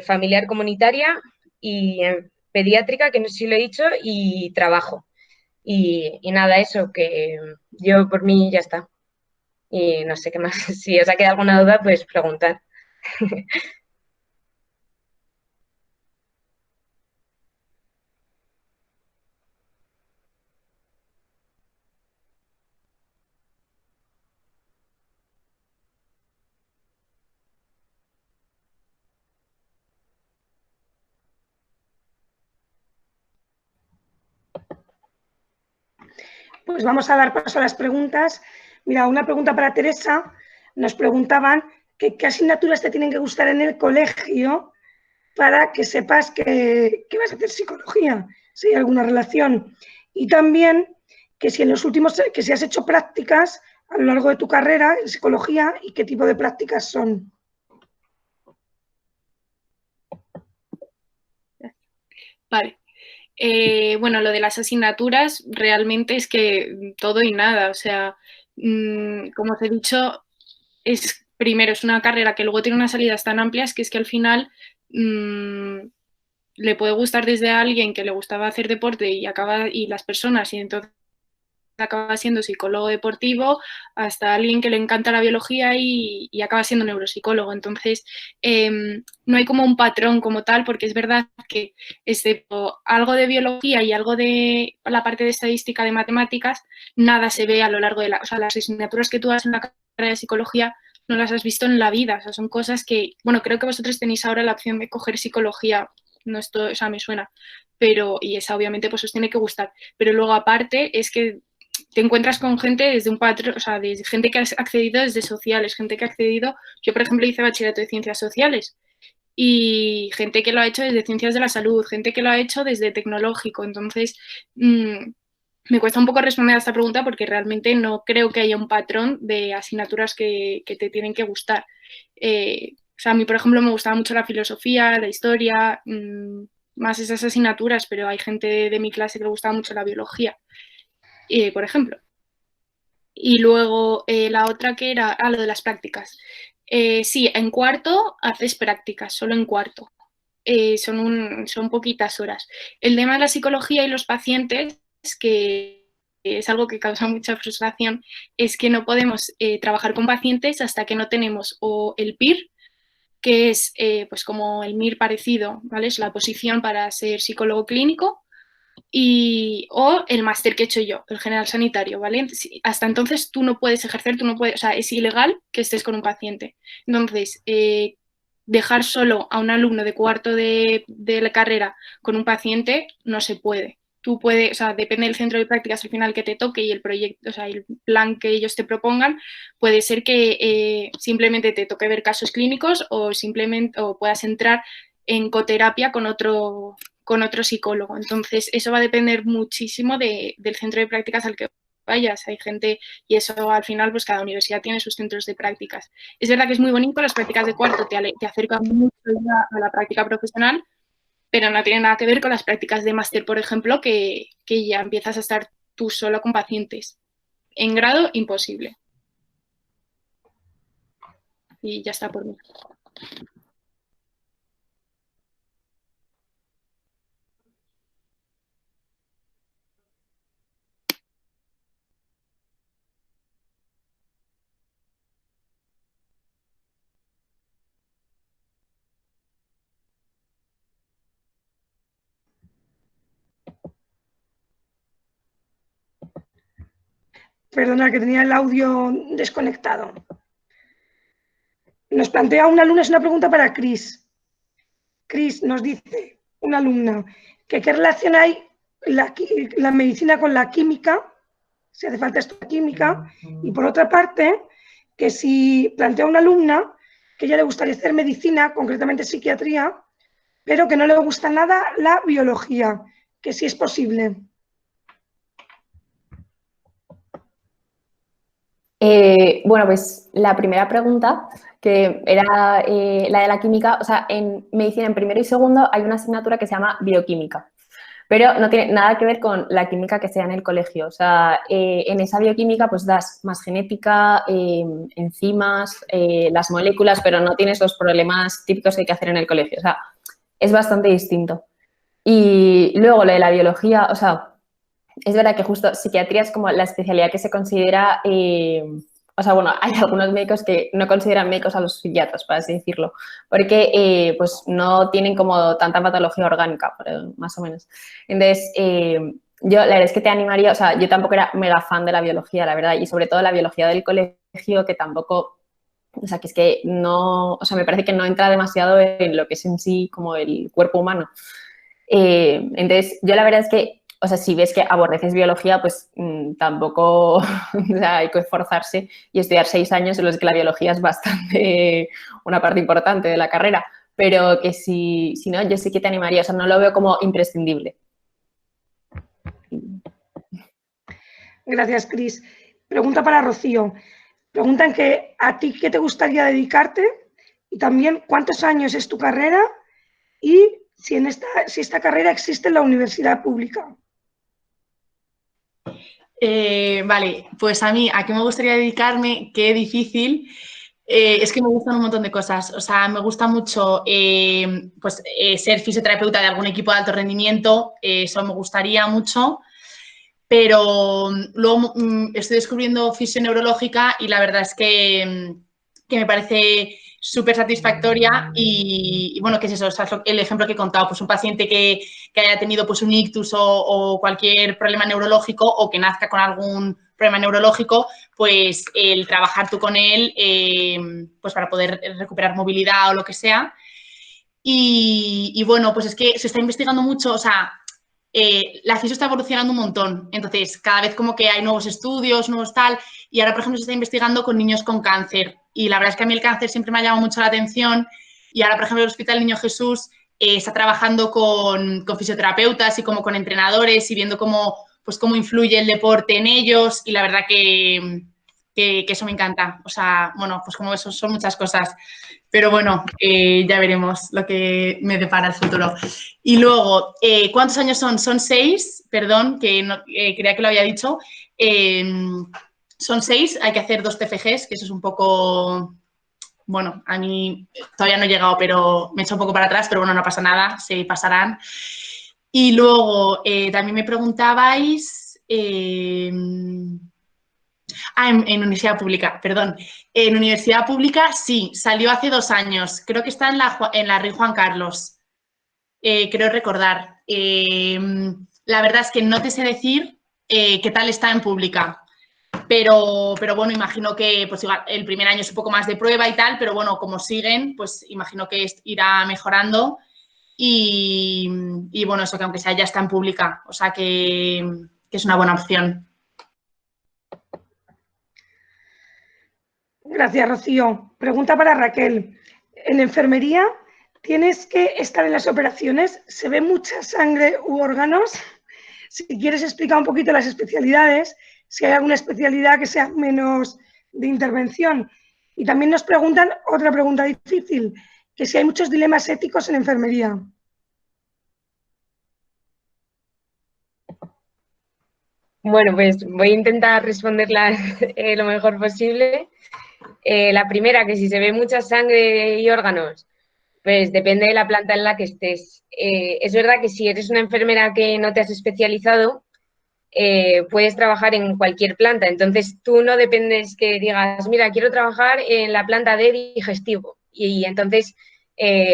familiar comunitaria y pediátrica, que no sé si lo he dicho, y trabajo. Y nada, eso, que yo por mí ya está. Y no sé qué más. Si os ha quedado alguna duda, pues preguntad. Pues vamos a dar paso a las preguntas. Mira, una pregunta para Teresa. Nos preguntaban qué asignaturas te tienen que gustar en el colegio para que sepas que vas a hacer psicología, si hay alguna relación. Y también que si que si has hecho prácticas a lo largo de tu carrera en psicología y qué tipo de prácticas son. Vale. Bueno, lo de las asignaturas realmente es que todo y nada. O sea, como os he dicho, primero es una carrera que luego tiene unas salidas tan amplias que es que al final le puede gustar desde a alguien que le gustaba hacer deporte y las personas, y entonces acaba siendo psicólogo deportivo, hasta alguien que le encanta la biología y acaba siendo neuropsicólogo. Entonces, no hay como un patrón como tal, porque es verdad que excepto algo de biología y algo de la parte de estadística de matemáticas, nada se ve a lo largo de o sea, las asignaturas que tú haces en la carrera de psicología no las has visto en la vida. O sea, son cosas que, bueno, creo que vosotros tenéis ahora la opción de coger psicología, no esto, o sea, me suena, pero, y esa obviamente pues os tiene que gustar. Pero luego aparte es que te encuentras con gente desde un patrón, o sea, desde gente que ha accedido desde sociales, gente que ha accedido, yo por ejemplo hice bachillerato de ciencias sociales y gente que lo ha hecho desde ciencias de la salud, gente que lo ha hecho desde tecnológico. Entonces, me cuesta un poco responder a esta pregunta porque realmente no creo que haya un patrón de asignaturas que te tienen que gustar. O sea, a mí, por ejemplo, me gustaba mucho la filosofía, la historia, más esas asignaturas, pero hay gente de mi clase que le gustaba mucho la biología, por ejemplo. Y luego la otra que era, lo de las prácticas. Sí, en cuarto haces prácticas, solo en cuarto. Son poquitas horas. El tema de la psicología y los pacientes, que es algo que causa mucha frustración, es que no podemos trabajar con pacientes hasta que no tenemos o el PIR, que es pues como el MIR parecido, ¿vale? Es la posición para ser psicólogo clínico, o el máster que he hecho yo, el general sanitario, ¿vale? Hasta entonces tú no puedes ejercer, tú no puedes, o sea, es ilegal que estés con un paciente. Entonces, dejar solo a un alumno de cuarto de la carrera con un paciente no se puede. Tú puedes, o sea, depende del centro de prácticas al final que te toque y el proyecto, o sea, el plan que ellos te propongan, puede ser que simplemente te toque ver casos clínicos o simplemente o puedas entrar en coterapia con otro psicólogo. Entonces, eso va a depender muchísimo del centro de prácticas al que vayas. Hay gente, y eso al final, pues cada universidad tiene sus centros de prácticas. Es verdad que es muy bonito, las prácticas de cuarto te acercan mucho a la práctica profesional, pero no tiene nada que ver con las prácticas de máster, por ejemplo, que ya empiezas a estar tú solo con pacientes. En grado, imposible. Y ya está por mí. Perdona, que tenía el audio desconectado. Nos plantea una alumna, es una pregunta para Cris. Cris nos dice, una alumna, que qué relación hay la medicina con la química, si hace falta estudiar química, y por otra parte, que si plantea una alumna que a ella le gustaría hacer medicina, concretamente psiquiatría, pero que no le gusta nada la biología, que si es posible. Bueno, pues la primera pregunta, que era la de la química, o sea, en medicina en primero y segundo hay una asignatura que se llama bioquímica, pero no tiene nada que ver con la química que sea en el colegio. O sea, en esa bioquímica pues das más genética, enzimas, las moléculas, pero no tienes los problemas típicos que hay que hacer en el colegio. O sea, es bastante distinto. Y luego lo de la biología, o sea, es verdad que justo psiquiatría es como la especialidad que se considera, o sea, bueno, hay algunos médicos que no consideran médicos a los psiquiatras, por así decirlo, porque pues no tienen como tanta patología orgánica, más o menos. Entonces, yo la verdad es que te animaría, o sea, yo tampoco era mega fan de la biología, la verdad, y sobre todo la biología del colegio, que tampoco, o sea, que es que no, o sea, me parece que no entra demasiado en lo que es en sí como el cuerpo humano. Entonces, yo la verdad es que o sea, si ves que aborreces biología, pues tampoco o sea, hay que esforzarse y estudiar 6 años en los que la biología es bastante una parte importante de la carrera, pero que si no, yo sí que te animaría, o sea, no lo veo como imprescindible. Gracias, Cris. Pregunta para Rocío. Preguntan que a ti qué te gustaría dedicarte y también cuántos años es tu carrera y si esta carrera existe en la universidad pública. Vale, pues a mí, ¿a qué me gustaría dedicarme? Qué difícil. Es que me gustan un montón de cosas. O sea, me gusta mucho ser fisioterapeuta de algún equipo de alto rendimiento. Eso me gustaría mucho. Pero luego estoy descubriendo fisión neurológica y la verdad es que me parece súper satisfactoria y bueno, ¿qué es eso? O sea, el ejemplo que he contado, pues un paciente que haya tenido pues un ictus o cualquier problema neurológico o que nazca con algún problema neurológico, pues el trabajar tú con él pues para poder recuperar movilidad o lo que sea. Y bueno, pues es que se está investigando mucho, o sea, la fisio está evolucionando un montón, entonces cada vez como que hay nuevos estudios, nuevos tal, y ahora por ejemplo se está investigando con niños con cáncer y la verdad es que a mí el cáncer siempre me ha llamado mucho la atención y ahora por ejemplo el Hospital Niño Jesús está trabajando con fisioterapeutas y como con entrenadores y viendo cómo influye el deporte en ellos y la verdad que eso me encanta, o sea, bueno, pues como eso son muchas cosas. Pero bueno, ya veremos lo que me depara el futuro. Y luego, ¿cuántos años son? Son 6, perdón, que no, creía que lo había dicho. Son 6, hay que hacer 2 TFGs, que eso es un poco... Bueno, a mí todavía no he llegado, pero me he hecho un poco para atrás, pero bueno, no pasa nada, se pasarán. Y luego, también me preguntabais... en universidad pública, perdón. En universidad pública sí, salió hace 2 años. Creo que está en la Rey Juan Carlos. Creo recordar. La verdad es que no te sé decir qué tal está en pública. Pero bueno, imagino que pues, el primer año es un poco más de prueba y tal, pero bueno, como siguen, pues imagino que irá mejorando. Y bueno, eso que aunque sea ya está en pública, o sea que es una buena opción. Gracias, Rocío. Pregunta para Raquel. En enfermería, ¿tienes que estar en las operaciones? ¿Se ve mucha sangre u órganos? Si quieres explicar un poquito las especialidades, si hay alguna especialidad que sea menos de intervención. Y también nos preguntan otra pregunta difícil, que si hay muchos dilemas éticos en enfermería. Bueno, pues voy a intentar responderla lo mejor posible. La primera, que si se ve mucha sangre y órganos, pues depende de la planta en la que estés. Es verdad que si eres una enfermera que no te has especializado, puedes trabajar en cualquier planta. Entonces, tú no dependes que digas, mira, quiero trabajar en la planta de digestivo y entonces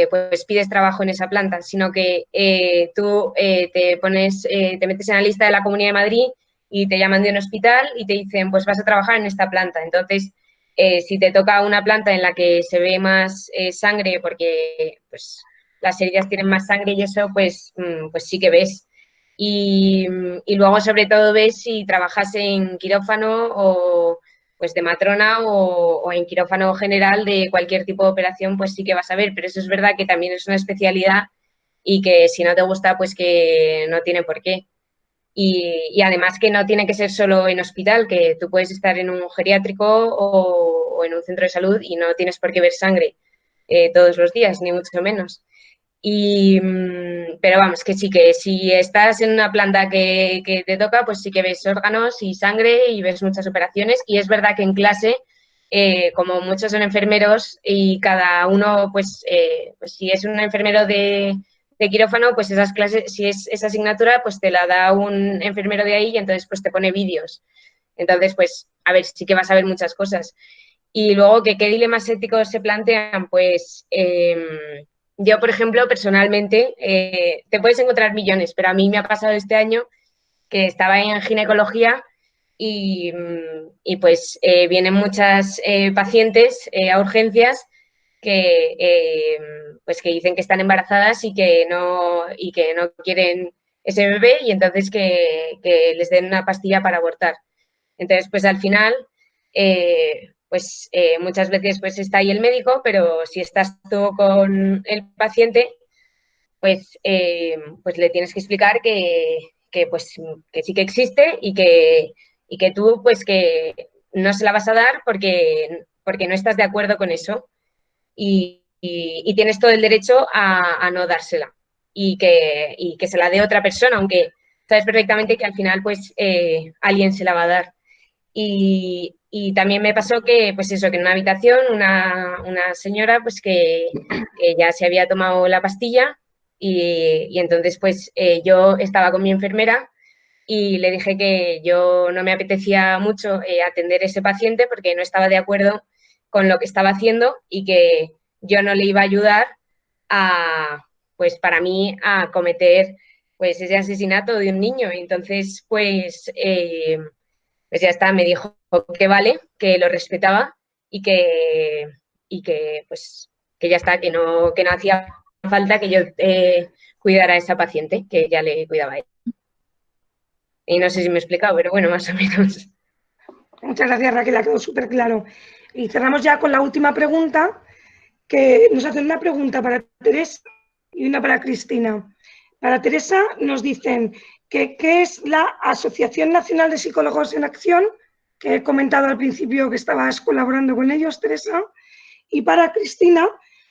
pues pides trabajo en esa planta, sino que tú te metes en la lista de la Comunidad de Madrid y te llaman de un hospital y te dicen, pues vas a trabajar en esta planta. Entonces, si te toca una planta en la que se ve más sangre porque pues las heridas tienen más sangre y eso, pues sí que ves. Y luego, sobre todo, ves si trabajas en quirófano o pues de matrona o en quirófano general de cualquier tipo de operación, pues sí que vas a ver. Pero eso es verdad que también es una especialidad y que si no te gusta, pues que no tiene por qué. Y además que no tiene que ser solo en hospital, que tú puedes estar en un geriátrico o en un centro de salud y no tienes por qué ver sangre todos los días, ni mucho menos. Pero vamos, que sí, que si estás en una planta que te toca, pues sí que ves órganos y sangre y ves muchas operaciones. Y es verdad que en clase, como muchos son enfermeros y cada uno, pues si es un enfermero de quirófano, pues esas clases, si es esa asignatura, pues te la da un enfermero de ahí y entonces pues te pone vídeos. Entonces, pues, a ver, sí que vas a ver muchas cosas. Y luego, ¿qué dilemas éticos se plantean? Pues yo, por ejemplo, personalmente, te puedes encontrar millones, pero a mí me ha pasado este año que estaba en ginecología y pues vienen muchas pacientes a urgencias que, pues que dicen que están embarazadas y que no quieren ese bebé y entonces que les den una pastilla para abortar. Entonces, pues al final, muchas veces pues está ahí el médico, pero si estás tú con el paciente, pues le tienes que explicar que sí que existe y que tú pues que no se la vas a dar porque no estás de acuerdo con eso y tienes todo el derecho a no dársela y que se la dé otra persona, aunque sabes perfectamente que al final pues alguien se la va a dar. Y también me pasó que, pues eso, que en una habitación una señora pues que ya se había tomado la pastilla y entonces pues yo estaba con mi enfermera y le dije que yo no me apetecía mucho atender a ese paciente porque no estaba de acuerdo con lo que estaba haciendo y que yo no le iba a ayudar pues para mí, a cometer pues ese asesinato de un niño. Entonces, pues ya está, me dijo que vale, que lo respetaba y que pues que ya está, que no hacía falta que yo cuidara a esa paciente, que ya le cuidaba a él. Y no sé si me he explicado, pero bueno, más o menos. Muchas gracias, Raquel, ha quedado súper claro. Y cerramos ya con la última pregunta, que nos hacen una pregunta para Teresa y una para Cristina. Para Teresa nos dicen que qué es la Asociación Nacional de Psicólogos en Acción, que he comentado al principio que estabas colaborando con ellos, Teresa. Y para Cristina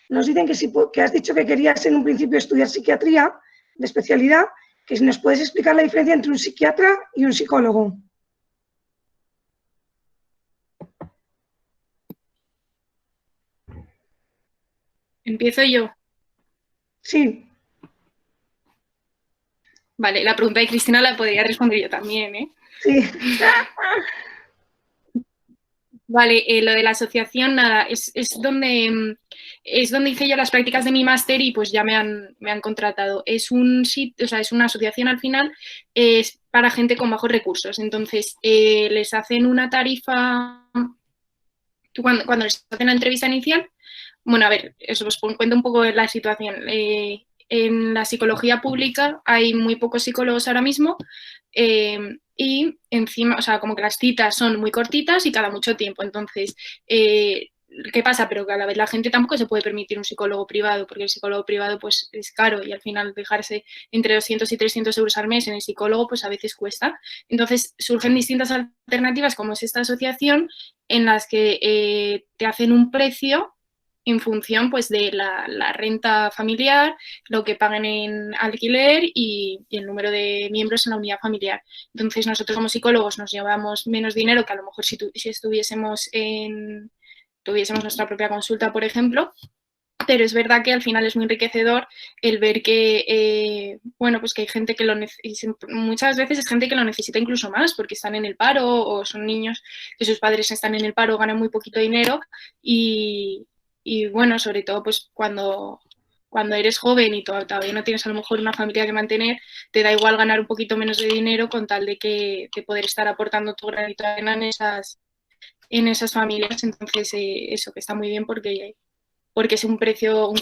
nos dicen que has dicho que querías en un principio estudiar psiquiatría de especialidad, que si nos puedes explicar la diferencia entre un psiquiatra y un psicólogo. ¿Empiezo yo? Sí. Vale, la pregunta de Cristina la podría responder yo también, ¿eh? Sí. Vale, lo de la asociación, nada, es donde hice yo las prácticas de mi máster y pues ya me han contratado. Es un sitio, o sea, es una asociación al final, es para gente con bajos recursos. Entonces, les hacen una tarifa, cuando les hacen la entrevista inicial, bueno, a ver, eso os cuento un poco la situación. En la psicología pública hay muy pocos psicólogos ahora mismo y encima, o sea, como que las citas son muy cortitas y cada mucho tiempo. Entonces, ¿qué pasa? Pero que a la vez la gente tampoco se puede permitir un psicólogo privado, porque el psicólogo privado pues es caro y al final dejarse entre 200 y 300 euros al mes en el psicólogo pues a veces cuesta. Entonces, surgen distintas alternativas como es esta asociación en las que te hacen un precio en función pues de la renta familiar, lo que paguen en alquiler y el número de miembros en la unidad familiar. Entonces nosotros como psicólogos nos llevamos menos dinero que a lo mejor si tuviésemos nuestra propia consulta, por ejemplo, pero es verdad que al final es muy enriquecedor el ver que, pues que hay gente que lo necesita, muchas veces es gente que lo necesita incluso más porque están en el paro o son niños que sus padres están en el paro, ganan muy poquito dinero y bueno, sobre todo pues cuando eres joven y todavía no tienes a lo mejor una familia que mantener, te da igual ganar un poquito menos de dinero con tal de poder estar aportando tu granito de arena en esas familias. Entonces, eso que está muy bien porque es un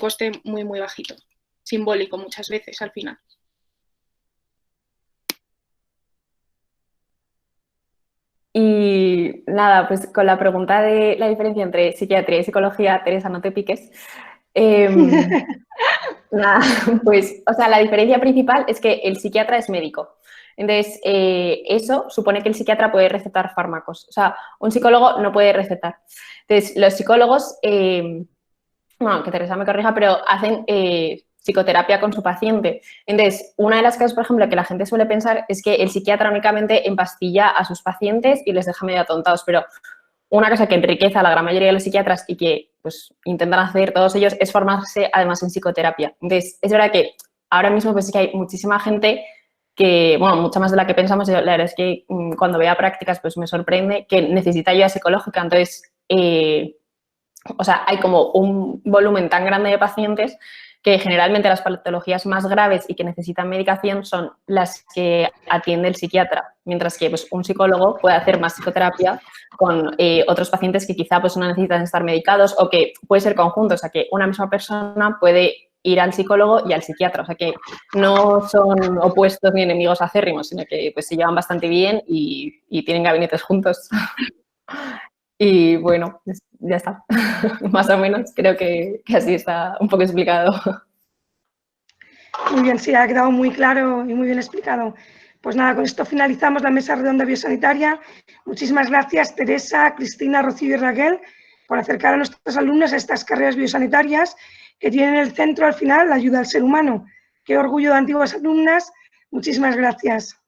coste muy, muy bajito, simbólico muchas veces al final. Y nada, pues con la pregunta de la diferencia entre psiquiatría y psicología, Teresa, no te piques. Nada, pues, o sea, la diferencia principal es que el psiquiatra es médico. Entonces, eso supone que el psiquiatra puede recetar fármacos. O sea, un psicólogo no puede recetar. Entonces, los psicólogos, bueno, que Teresa me corrija, pero hacen psicoterapia con su paciente. Entonces, una de las cosas, por ejemplo, que la gente suele pensar es que el psiquiatra únicamente empastilla a sus pacientes y les deja medio atontados, pero una cosa que enriquece a la gran mayoría de los psiquiatras y que pues, intentan hacer todos ellos es formarse además en psicoterapia. Entonces, es verdad que ahora mismo pues, es que hay muchísima gente que, bueno, mucha más de la que pensamos, la verdad es que cuando veo prácticas pues me sorprende que necesita ayuda psicológica. Entonces, o sea, hay como un volumen tan grande de pacientes que generalmente las patologías más graves y que necesitan medicación son las que atiende el psiquiatra, mientras que pues, un psicólogo puede hacer más psicoterapia con otros pacientes que quizá pues, no necesitan estar medicados o que puede ser conjunto, o sea, que una misma persona puede ir al psicólogo y al psiquiatra. O sea que no son opuestos ni enemigos acérrimos, sino que pues, se llevan bastante bien y tienen gabinetes juntos. Y bueno, ya está. Más o menos creo que así está un poco explicado. Muy bien, sí, ha quedado muy claro y muy bien explicado. Pues nada, con esto finalizamos la mesa redonda biosanitaria. Muchísimas gracias, Teresa, Cristina, Rocío y Raquel, por acercar a nuestros alumnos a estas carreras biosanitarias que tienen el centro al final la ayuda al ser humano. Qué orgullo de antiguas alumnas. Muchísimas gracias.